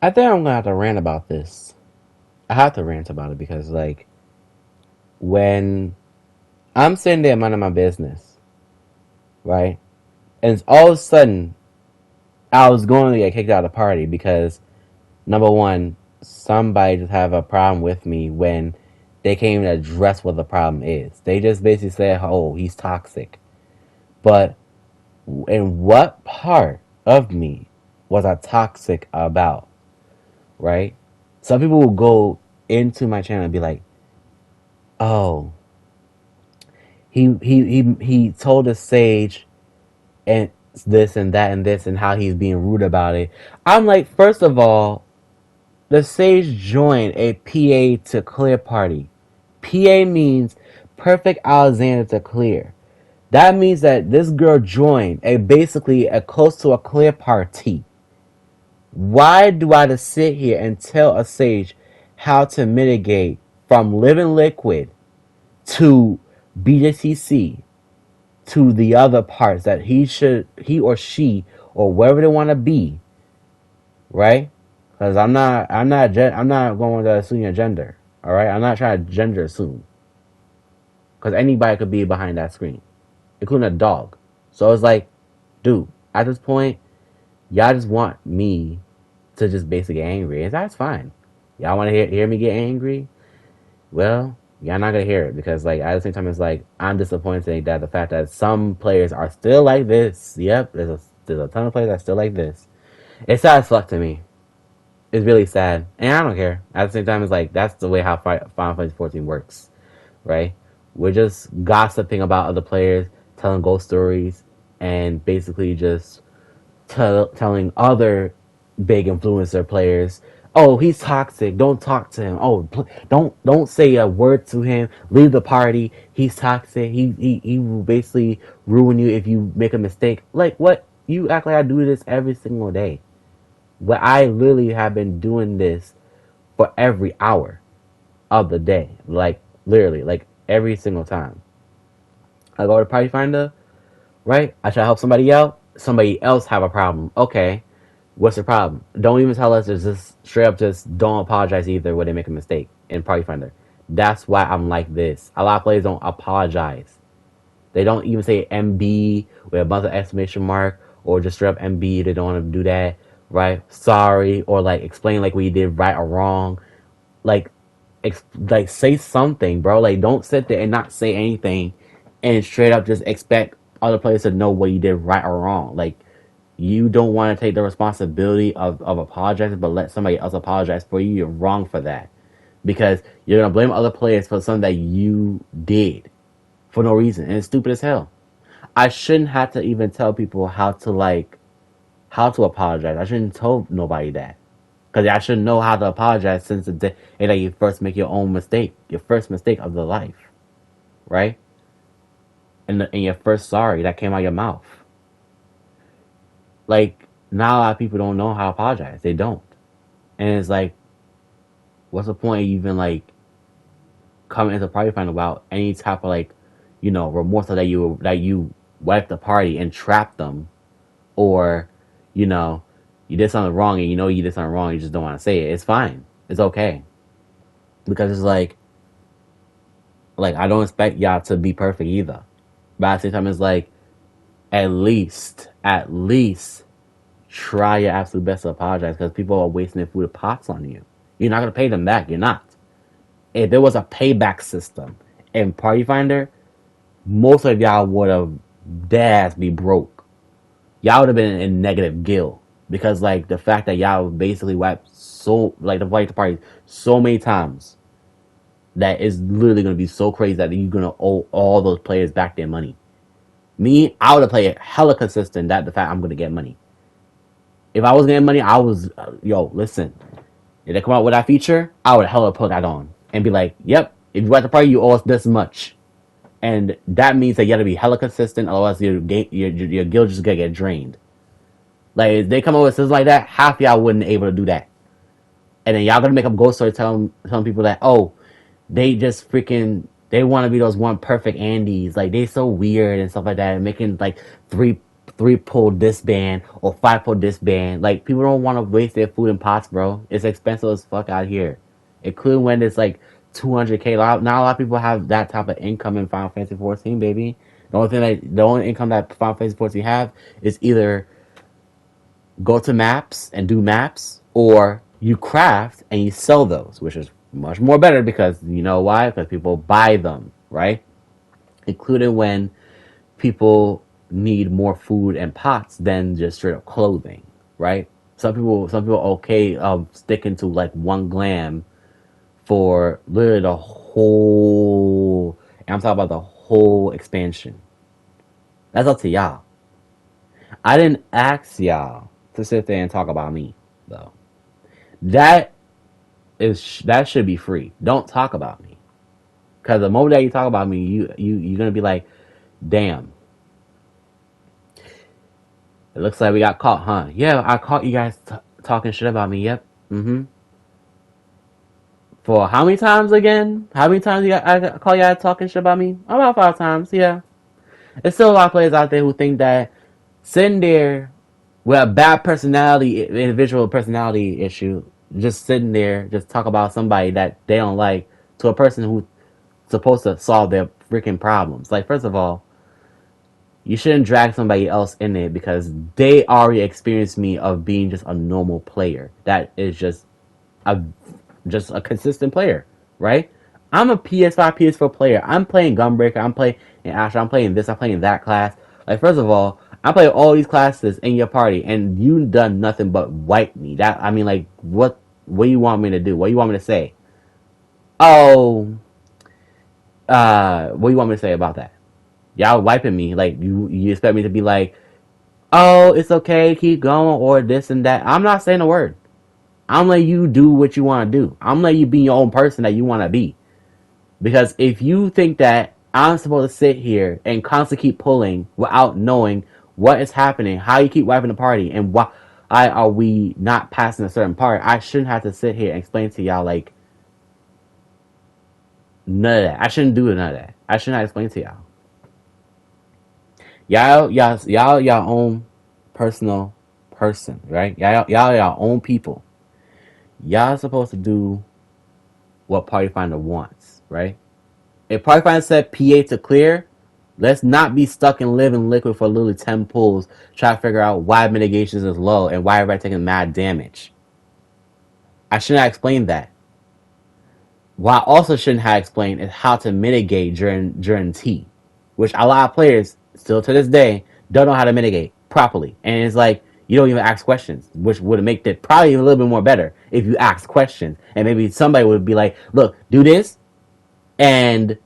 I think I'm gonna have to rant about this. I have to rant about it because, like, when I'm sitting there minding my business, right, and all of a sudden I was going to get kicked out of the party because number one, somebody just have a problem with me when they can't even address what the problem is. They just basically say, "Oh, he's toxic," but in what part of me was I toxic about? Right? Some people will go into my channel and be like, "Oh, he told us Sage and this and that and this and how he's being rude about it." I'm like, first of all, the Sage joined a PA to clear party. PA means perfect Alexander to clear. That means that this girl joined a basically a close to a clear party. Why do I just sit here and tell a sage how to mitigate from living liquid to BJCC to the other parts that he or she or wherever they want to be, right? Because I'm not going to assume your gender. All right, I'm not trying to gender assume because anybody could be behind that screen, including a dog. So it's like, dude, at this point, y'all just want me to just basically get angry, and that's fine. Y'all want to hear me get angry? Well, y'all not gonna hear it because, like, at the same time, it's like I'm disappointed that the fact that some players are still like this. Yep, there's a ton of players that are still like this. It's sad as fuck to me. It's really sad, and I don't care. At the same time, it's like that's the way how Final Fantasy 14 works, right? We're just gossiping about other players, telling ghost stories, and basically just telling other big influencer players, "Oh, he's toxic. Don't talk to him. Oh, don't say a word to him. Leave the party. He's toxic. He will basically ruin you if you make a mistake." Like what? You act like I do this every single day. But I literally have been doing this for every hour of the day. Like literally, like every single time. I go to Party Finder, right? I try to help somebody out. Somebody else have a problem. Okay, what's the problem? Don't even tell us. It's just straight up. Just don't apologize either when they make a mistake in Party Finder. That's why I'm like this. A lot of players don't apologize. They don't even say MB with a bunch of exclamation mark or just straight up MB. They don't want to do that, right? Sorry, or like explain like what you did right or wrong. Like, like say something, bro. Like don't sit there and not say anything, and straight up just expect other players to know what you did right or wrong. Like you don't want to take the responsibility of apologizing, but let somebody else apologize for you. You're wrong for that because you're gonna blame other players for something that you did for no reason, and it's stupid as hell. I shouldn't have to even tell people how to apologize. I shouldn't tell nobody that because I should know how to apologize since the day that you first make your own mistake, your first mistake of the life, right? And your first sorry that came out of your mouth. Like now, a lot of people don't know how to apologize. They don't, and it's like, what's the point of even like coming into party find about any type of like, remorse that you wiped the party and trapped them, or you know, you did something wrong and you know you did something wrong. You just don't want to say it. It's fine. It's okay because it's like I don't expect y'all to be perfect either. But at the same time, it's like at least try your absolute best to apologize because people are wasting their food pots on you. You're not gonna pay them back. You're not. If there was a payback system in Party Finder, most of y'all would have dead ass be broke. Y'all would have been in negative gill because like the fact that y'all basically wiped the party so many times that it's literally gonna be so crazy that you're gonna owe all those players back their money. Me, I would have played hella consistent that the fact I'm gonna get money. If I was getting money, I was listen. If they come out with that feature, I would hella put that on and be like, yep, if you at the party, you owe us this much. And that means that you gotta be hella consistent, otherwise your guild just gonna get drained. Like if they come up with stuff like that, half y'all wouldn't able to do that. And then y'all gonna make up ghost story telling people that they just freaking they want to be those one perfect Andes, like they so weird and stuff like that, and making like 3 pull disband or 5 pull disband. Like people don't want to waste their food in pots, bro. It's expensive as fuck out here, including when it's like 200K. Not a lot of people have that type of income in Final Fantasy 14, baby. The only income that Final Fantasy 14 have is either go to maps and do maps, or you craft and you sell those, which is much more better because you know why? Because people buy them, right? Including when people need more food and pots than just straight up clothing, right? Some people okay sticking to like 1 glam for literally the whole. And I'm talking about the whole expansion. That's up to y'all. I didn't ask y'all to sit there and talk about me, though. That that should be free. Don't talk about me, because the moment that you talk about me, you're gonna be like, damn. It looks like we got caught, huh? Yeah, I caught you guys talking shit about me. Yep. Mm-hmm. For how many times again? How many times I call y'all talking shit about me? About 5 times. Yeah. There's still a lot of players out there who think that sitting there with a bad personality, individual personality issue, just sitting there, just talk about somebody that they don't like to a person who's supposed to solve their freaking problems. Like, first of all, you shouldn't drag somebody else in it because they already experienced me of being just a normal player. That is a just a consistent player, right? I'm a PS5, PS4 player. I'm playing Gunbreaker. I'm playing Asher. I'm playing this. I'm playing that class. Like, first of all, I play all these classes in your party, and you done nothing but wipe me. That I mean, like, what do you want me to do? What do you want me to say? Oh, what do you want me to say about that? Y'all wiping me. Like, you expect me to be like, oh, it's okay, keep going, or this and that. I'm not saying a word. I'm letting you do what you want to do. I'm letting you be your own person that you want to be. Because if you think that I'm supposed to sit here and constantly keep pulling without knowing what is happening, how you keep wiping the party, and why are we not passing a certain part, I shouldn't have to sit here and explain to y'all like none of that. I shouldn't do none of that. I shouldn't have explained to y'all. Y'all own personal person, right? Y'all own people. Y'all supposed to do what partyfinder wants, right? If partyfinder said PA to clear, let's not be stuck in living liquid for literally 10 pulls, try to figure out why mitigations is low and why everybody taking mad damage. I shouldn't have explained that. What I also shouldn't have explained is how to mitigate during T, which a lot of players still to this day don't know how to mitigate properly. And it's like you don't even ask questions, which would make it probably a little bit more better if you ask questions. And maybe somebody would be like, look, do this, and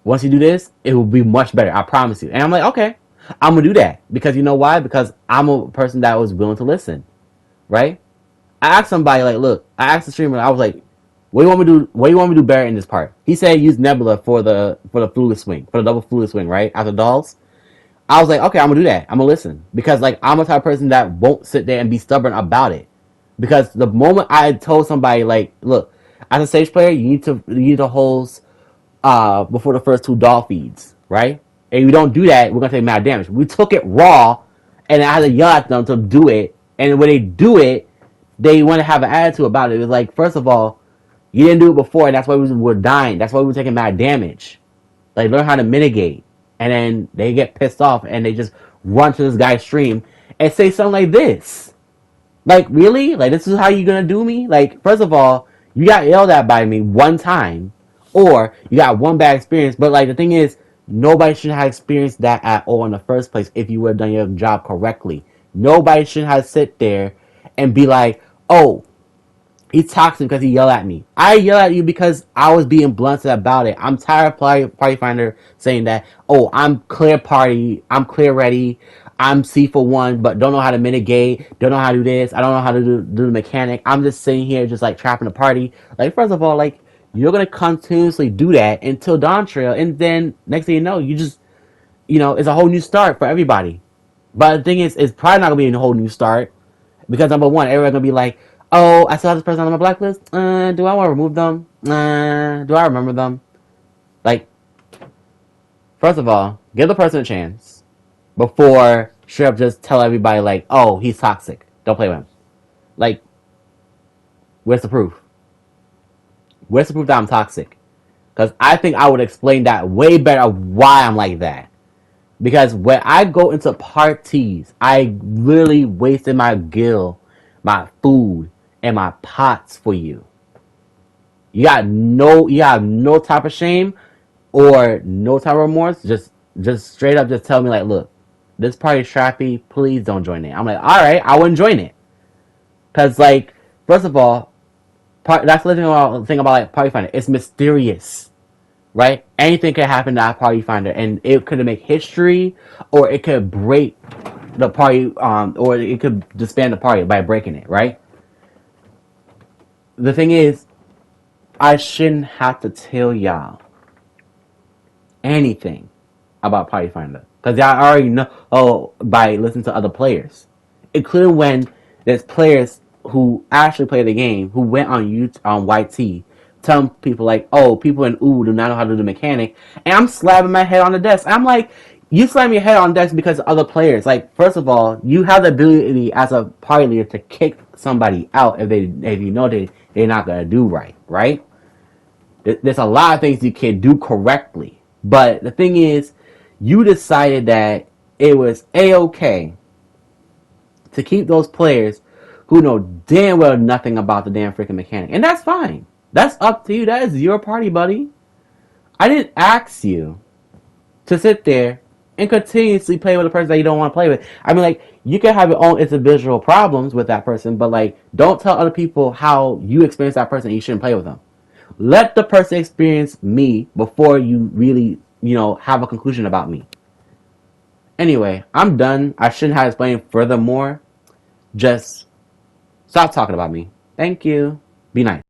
once you do this, it will be much better. I promise you. And I'm like, okay, I'm gonna do that because you know why? Because I'm a person that was willing to listen, right? I asked somebody like, look, I asked the streamer, I was like, what do you want me to do? What do you want me to do better in this part? He said use Nebula for the fluid swing, for the double fluid swing, right? After dolls. I was like, okay, I'm gonna do that. I'm gonna listen because like I'm a type of person that won't sit there and be stubborn about it. Because the moment I told somebody like, look, as a stage player, you need to hold before the first 2 doll feeds, right? And if we don't do that, we're gonna take mad damage. We took it raw, and I had to yell at them to do it. And when they do it, they want to have an attitude about it. It's like, first of all, you didn't do it before, and that's why we were dying. That's why we were taking mad damage. Like, learn how to mitigate. And then they get pissed off, and they just run to this guy's stream and say something like this. Like, really? Like, this is how you gonna do me? Like, first of all, you got yelled at by me 1 time, or you got 1 bad experience. But, like, the thing is, nobody should have experienced that at all in the first place if you would have done your job correctly. Nobody should have sit there and be like, oh, he's toxic because he yelled at me. I yell at you because I was being blunt about it. I'm tired of Party Finder saying that, oh, I'm clear party, I'm clear ready, I'm C for 1, but don't know how to mitigate, don't know how to do this, I don't know how to do the mechanic. I'm just sitting here just like trapping the party. Like, first of all, like, you're gonna continuously do that until Dawn Trail, and then next thing you know, it's a whole new start for everybody. But the thing is, it's probably not gonna be a whole new start because number one, everyone's gonna be like, "Oh, I still have this person on my blacklist. Do I want to remove them? Do I remember them?" Like, first of all, give the person a chance before straight up just tell everybody like, oh, he's toxic. Don't play with him. Like, where's the proof? Where's the proof that I'm toxic? Because I think I would explain that way better why I'm like that. Because when I go into parties, I literally wasted my gil, my food, and my pots for you. You have no type of shame or no type of remorse. Just straight up, just tell me like, look, this party's trappy. Please don't join it. I'm like, all right, I wouldn't join it. Cause like, first of all, that's the thing about like party finder. It's mysterious, right? Anything could happen to that party finder, and it could make history, or it could break the party, or it could disband the party by breaking it, right? The thing is, I shouldn't have to tell y'all anything about Party Finder because y'all already know. Oh, by listening to other players, including when there's players who actually play the game who went on YouTube on YT, telling people like, "Oh, people in OO do not know how to do the mechanic," and I'm slapping my head on the desk. I'm like, "You slam your head on the desk because of other players. Like, first of all, you have the ability as a party leader to kick somebody out if you know they're not gonna do right, right?" There's a lot of things you can do correctly. But the thing is, you decided that it was A-okay to keep those players who know damn well nothing about the damn freaking mechanic. And that's fine. That's up to you. That is your party, buddy. I didn't ask you to sit there and continuously play with a person that you don't want to play with. I mean, like, you can have your own individual problems with that person, but, like, don't tell other people how you experience that person and you shouldn't play with them. Let the person experience me before you really, have a conclusion about me. Anyway, I'm done. I shouldn't have explained furthermore. Just stop talking about me. Thank you. Be nice.